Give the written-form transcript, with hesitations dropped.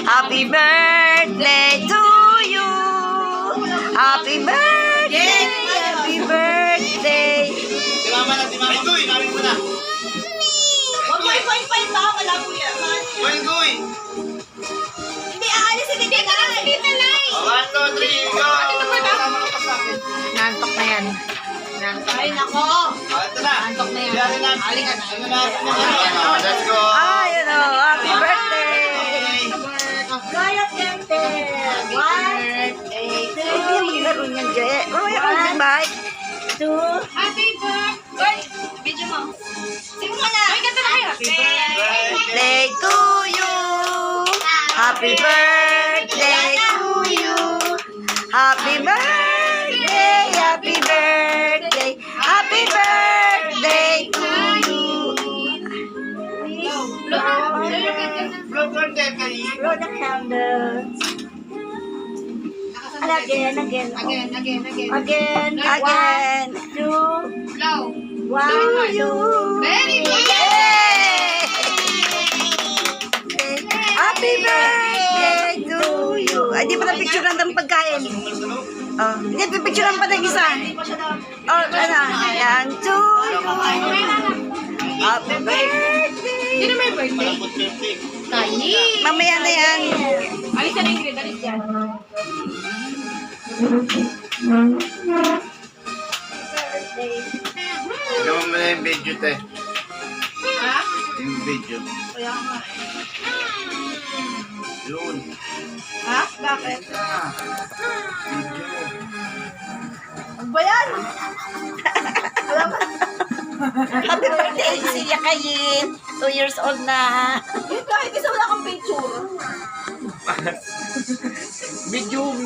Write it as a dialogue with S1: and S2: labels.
S1: Happy birthday to you. Happy birthday. Happy birthday.
S2: Di mama na, di mama. Ay, Guy, namin mo na.
S3: Huwag mo ipoint-point pa, malabo yan.
S2: Guy, Guy.
S3: Hindi, aalis si Tita Lai. Tita Lai.
S2: 1, 2, 3, go! Tama ka pa sa akin.
S1: Nantok na yan. Nantok.
S3: Ay, nako.
S2: Ito na.
S1: Nantok na yan.
S2: Diyan natin.
S3: Halika na.
S2: Ano natin yung ano? Let's go.
S1: Ayun o. Happy birthday.
S3: Gaya Kente. Birthday to
S1: Hindi mo laro niyan, Je. Mamaya ka mag-bike.
S3: Happy birthday. Video mo. Sing mo na. Ay, ganda na kayo. Happy
S1: Birthday to you. Happy birthday to you. Happy birthday. Happy birthday. Happy birthday to you.
S2: Blow birthday kayo.
S1: Blow the candles. And again. Again. Two.
S3: Blow.
S1: Wow, you.
S3: Very good.
S1: Yay! Happy birthday to you. Ay, di pa na picture lang ng pagkain. Oh, hindi pa picture lang pa ng isa. Oh, ano? Ayan, to you. Happy birthday.
S3: Sino may birthday?
S2: Malambot birthday.
S3: Tayi.
S1: Mamaya na yan.
S3: Alis na rin, alis dyan.
S2: Gawin mo na yung video, te.
S3: Ha?
S2: Yung video.
S3: Kaya nga.
S2: Yun.
S3: Ha? Bakit?
S2: Video.
S3: Ano ba yan?
S1: Happy birthday, Siya Kayin. 2 years old na.
S3: Yun kahit isa wala kang picture.
S2: Video.